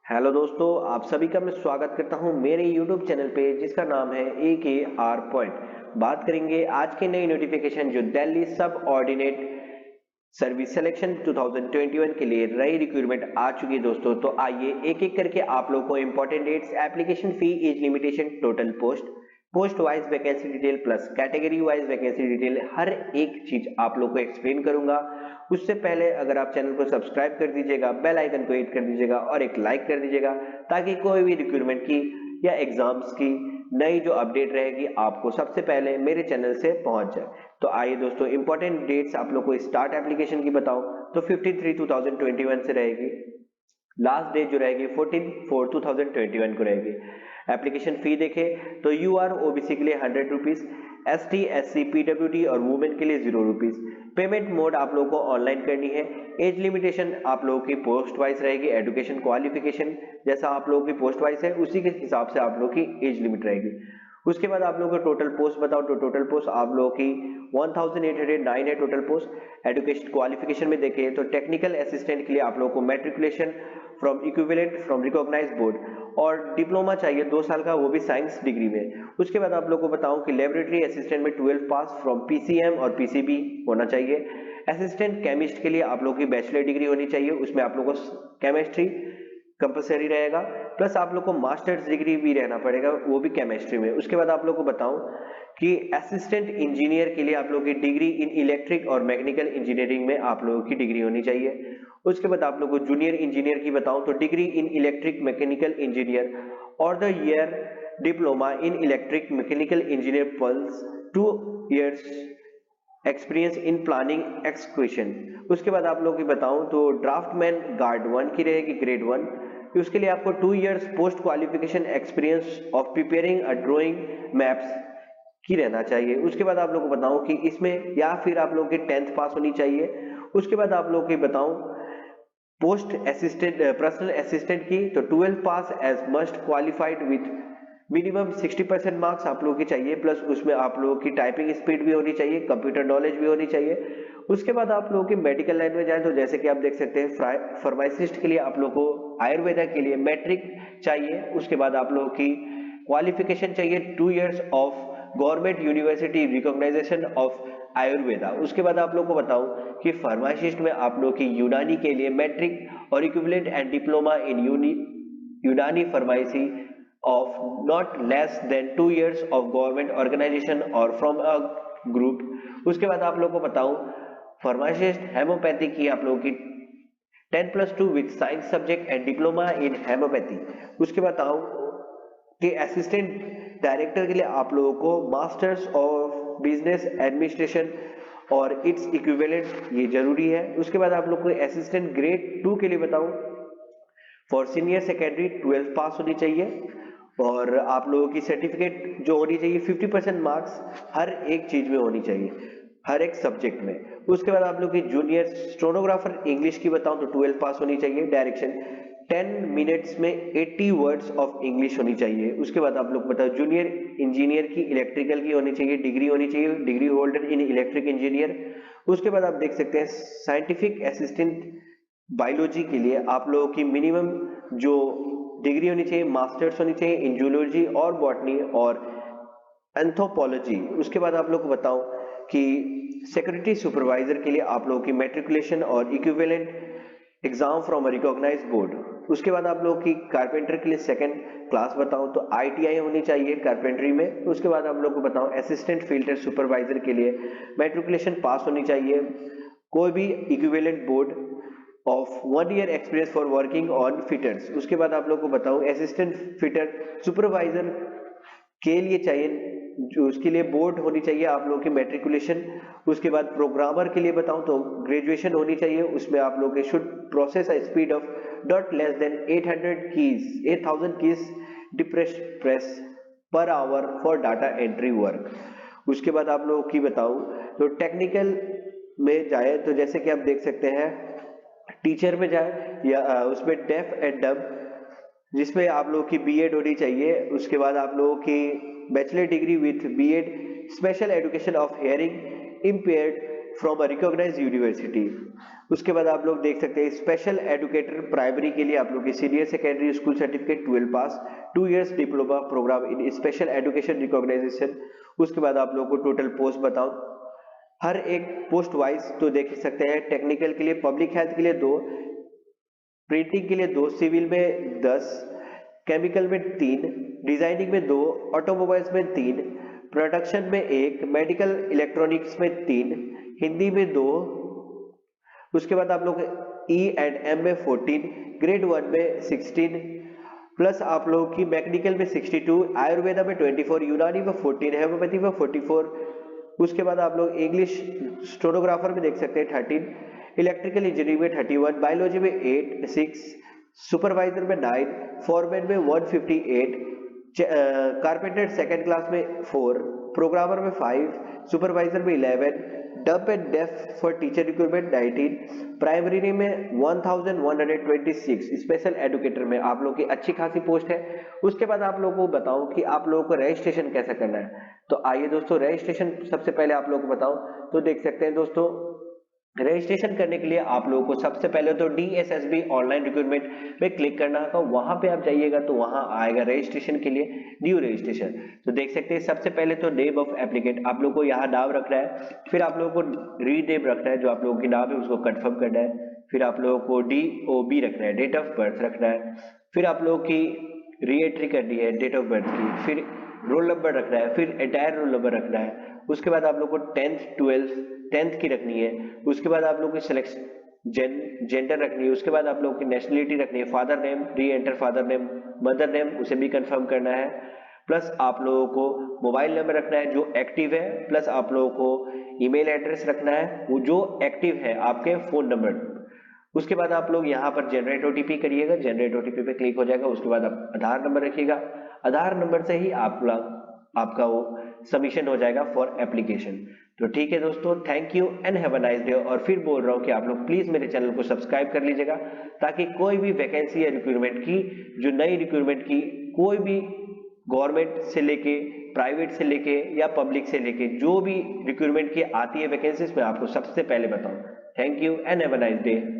Hello दोस्तों, आप सभी का मैं स्वागत करता हूं मेरे YouTube चैनल पे जिसका नाम है AKR पॉइंट। बात करेंगे आज के नई नोटिफिकेशन जो दिल्ली सब ऑर्डिनेट सर्विस सिलेक्शन 2021 के लिए नई रिक्रूटमेंट आ चुकी है दोस्तों। तो आइए एक एक करके आप लोगों को important dates, application fee, age limitation, total post, post wise vacancy detail plus category wise vacancy detail, हर एक चीज आप लोग को एक्सप्लेन करूंगा। उससे पहले अगर आप चैनल को सब्सक्राइब कर दीजिएगा, बेल आइकन को हिट कर दीजिएगा और एक लाइक कर दीजिएगा ताकि कोई भी रिक्रूटमेंट की या एग्जाम्स की नई जो अपडेट रहेगी आपको सबसे पहले मेरे चैनल से पहुंच जाए। तो आइए दोस्तों इंपॉर्टेंट डेट्स आप लोग को स्टार्ट एप्लीकेशन की बताऊं तो 15/3/2021 से रहेगी। लास्ट डेट जो रहेगी 14/4/2021 को रहेगी। एप्लीकेशन फी देखें तो यूआर ओबीसी के लिए 100 रुपीज, एसटी एससी पीडब्ल्यूडी और वुमेन के लिए 0 रुपीज। पेमेंट मोड आप लोगों को ऑनलाइन करनी है। एज लिमिटेशन आप लोगों की पोस्ट वाइज रहेगी। एजुकेशन क्वालिफिकेशन जैसा आप लोगों की पोस्ट वाइज है उसी के हिसाब से आप लोगों की एज लिमिट रहेगी। उसके बाद आप लोगों को टोटल पोस्ट बताओ तो टोटल पोस्ट आप लोगों की 1809 है टोटल पोस्ट। एजुकेशन क्वालिफिकेशन में देखें तो टेक्निकल असिस्टेंट के लिए आप लोगों को matriculation from equivalent from recognised board और डिप्लोमा चाहिए 2 साल का, वो भी साइंस डिग्री में। उसके बाद आप लोगों को बताऊं कि लेबोरेटरी असिस्टेंट में 12 पास फ्रॉम पीसीएम और पीसीबी होना चाहिए। असिस्टेंट केमिस्ट के लिए आप लोगों की बैचलर डिग्री होनी चाहिए, उसमें आप लोगों को केमिस्ट्री कंपलसरी रहेगा, प्लस आप लोग को मास्टर्स डिग्री भी रहना पड़ेगा, वो भी केमिस्ट्री में। उसके बाद आप लोग को बताऊं कि असिस्टेंट इंजीनियर के लिए आप लोगों की डिग्री इन इलेक्ट्रिक और मैकेनिकल इंजीनियरिंग में आप लोगों की डिग्री होनी चाहिए। उसके बाद आप लोग को जूनियर इंजीनियर की बताऊं तो degree in electric mechanical engineer और the year diploma in electric mechanical engineer plus 2 years experience in planning execution. उसके बाद आप लोगों की बताऊं तो ड्राफ्टमैन गार्ड 1 की रहेगी ग्रेड 1, उसके लिए आपको 2 years post qualification experience of preparing a drawing maps की रहना चाहिए। उसके बाद आप लोगों को बताऊं कि इसमें या फिर आप लोगों की 10th पास होनी चाहिए। उसके बाद आप लोगों की बताऊं पोस्ट असिस्टेंट पर्सनल असिस्टेंट की तो 12 pass age must qualified with minimum 60% marks आप लोगों की चाहिए, प्लस उसमें आप लोगों की टाइपिंग स्पीड भी होनी चाहिए, कंप्यूटर नॉलेज भी होनी चाहिए। उसके बाद आप लोगों की मेडिकल लाइन में जाए तो जैसे कि आप देख सकते हैं फार्मासिस्ट के लिए आप लोगों को आयुर्वेदा के लिए मैट्रिक चाहिए। उसके बाद आप लोगों की क्वालिफिकेशन चाहिए 2 years of government university recognition of Ayurveda. उसके बाद आप लोग को बताऊं कि फार्मासिस्ट में आप लोग की यूनानी के लिए मैट्रिक और इक्विवेलेंट एंड डिप्लोमा इन यूनानी pharmacy of not less than 2 years of government organization or from a group। उसके बाद आप लोग को बताऊं फार्मासिस्ट हेमोपैथी की आप लोगों की 10+2 with science subject and diploma in homoeopathy. उसके बाद बताऊं कि असिस्टेंट डायरेक्टर के लिए आप लोगों को मास्टर्स ऑफ बिजनेस एडमिनिस्ट्रेशन और इट्स इक्विवेलेंट ये जरूरी है। उसके बाद आप लोग को असिस्टेंट ग्रेड 2 के लिए बताऊं फॉर सीनियर सेकेंडरी 12 पास होनी चाहिए और आप लोगों की सर्टिफिकेट जो होनी चाहिए 50% मार्क्स हर एक चीज में होनी चाहिए, हर एक सब्जेक्ट में। उसके बाद आप लोग की जूनियर स्टेनोग्राफर इंग्लिश की बताऊं तो 12 पास होनी चाहिए। डायरेक्शन 10 मिनट्स में 80 वर्ड्स ऑफ इंग्लिश होनी चाहिए। उसके बाद आप लोग बताओ जूनियर इंजीनियर की इलेक्ट्रिकल की होनी चाहिए, डिग्री होनी चाहिए, degree holder in electric engineer. उसके बाद आप देख सकते हैं साइंटिफिक असिस्टेंट बायोलॉजी के लिए आप लोगों की मिनिमम जो डिग्री होनी चाहिए मास्टर्स होनी चाहिए इन जूलॉजी और बॉटनी और एंथ्रोपोलॉजी। उसके बाद आप लोग को बताऊं कि सिक्योरिटी सुपरवाइजर के लिए आप लोगों की मैट्रिकुलेशन और equivalent exam from a recognised board. उसके बाद आप लोग की कारपेंटर के लिए 2nd क्लास बताऊं तो आईटीआई होनी चाहिए कारपेंटरी में। उसके बाद आप लोग को बताऊं असिस्टेंट फिल्टर सुपरवाइजर के लिए मैट्रिकुलेशन पास होनी चाहिए, कोई भी equivalent board of 1 year experience for working on fitters. उसके बाद आप लोग को बताऊं असिस्टेंट फिटर सुपरवाइजर के लिए चाहिए जो उसके लिए बोर्ड होनी चाहिए आप लोगों की मैट्रिकुलेशन। उसके बाद प्रोग्रामर के लिए बताऊं तो ग्रेजुएशन होनी चाहिए, उसमें आप लोग के should process a speed of dot less than 8000 keys depress press per hour for data entry work. उसके बाद आप लोगों की बताऊं तो टेक्निकल में जाए तो जैसे कि आप देख सकते हैं टीचर में जाए या उसमें डेफ एंड डब जिसमें आप लोगों की बीएड होनी चाहिए। उसके बाद आप लोगों की bachelor degree with BEd special education of hearing impaired from a recognised university. उसके बाद आप लोग देख सकते हैं स्पेशल एजुकेटर प्राइमरी के लिए आप लोग की सीनियर सेकेंडरी स्कूल सर्टिफिकेट 12 पास, 2 इयर्स डिप्लोमा प्रोग्राम इन स्पेशल एजुकेशन रिकॉग्नाइजेशन। उसके बाद आप लोग को टोटल पोस्ट बताऊं, हर एक पोस्ट वाइज तो देख सकते हैं, टेक्निकल के लिए, पब्लिक हेल्थ के लिए 2, प्रिंटिंग के लिए 2, सिविल में 10, केमिकल में 3, डिजाइनिंग में 2, ऑटोमोबाइल्स में 3, प्रोडक्शन में 1, मेडिकल इलेक्ट्रॉनिक्स में 3, हिंदी में 2। उसके बाद आप लोग ई एंड एम में 14, ग्रेड 1 में 16, प्लस आप लोगों की मैकेनिकल में 62, आयुर्वेदा में 24, यूनानी में 14, होम्योपैथी में 44। उसके बाद आप लोग इंग्लिश स्टेनोग्राफर में देख सकते हैं 13, इलेक्ट्रिकल इंजीनियरिंग में 31, बायोलॉजी में 6, सुपरवाइजर में 9, फॉरमैन में 158, कारपेंटर सेकंड क्लास में 4, प्रोग्रामर में 5, सुपरवाइजर में 11, डफ and deaf for teacher recruitment 19, primary में 1126, स्पेशल एजुकेटर में आप लोग की अच्छी खासी पोस्ट है। उसके बाद आप लोगों को बताऊं कि आप लोगों को रजिस्ट्रेशन कैसे करना है। तो आइए दोस्तों, रजिस्ट्रेशन सबसे पहले आप लोगों को बताऊं तो देख सकते हैं दोस्तों, रजिस्ट्रेशन करने के लिए आप लोगों को सबसे पहले तो DSSB ऑनलाइन रिक्रूटमेंट पे क्लिक करना होगा। वहां पे आप जाइएगा तो वहां आएगा रजिस्ट्रेशन के लिए न्यू रजिस्ट्रेशन। तो देख सकते हैं सबसे पहले तो नेम ऑफ एप्लीकेंट आप लोग को यहाँ नाम रखना है, फिर आप लोगों को रीनेम रखना है, जो आप लोगों की नाम है उसको कंफर्म करना है, फिर आप लोगों को DOB रखना है, डेट ऑफ बर्थ रखना है, फिर आप लोगों की री एंट्री करनी है डेट ऑफ बर्थ की, फिर रोल नंबर रखना है, फिर एंटायर रोल नंबर रखना है। उसके बाद आप लोग को 10th 12th 10th की रखनी है। उसके बाद आप लोग की सिलेक्शन जेंडर रखनी है। उसके बाद आप लोग की नेशनलिटी रखनी है, फादर नेम, री enter father name, mother name उसे भी कंफर्म करना है। प्लस आप लोगों को मोबाइल नंबर रखना है जो एक्टिव है, प्लस आप लोगों को ईमेल एड्रेस रखना है वो जो एक्टिव है, आपके फोन नंबर। उसके बाद आप लोग यहाँ पर जनरेट OTP करिएगा, जनरेट OTP पे क्लिक हो जाएगा। उसके बाद आप आधार नंबर रखिएगा, आधार नंबर से ही आपका वो सबमिशन हो जाएगा फॉर एप्लीकेशन। तो ठीक है दोस्तों, thank you and have a nice day. और फिर बोल रहा हूँ कि आप लोग प्लीज मेरे चैनल को सब्सक्राइब कर लीजिएगा, ताकि कोई भी वैकेंसी या रिक्रूटमेंट की, जो नई रिक्रूटमेंट की, कोई भी गवर्नमेंट से लेके, प्राइवेट से लेके या पब्लिक से लेके जो भी रिक्रूटमेंट की आती है वैकेंसीज, मैं आपको सबसे पहले बताऊं। Thank you and have a nice day.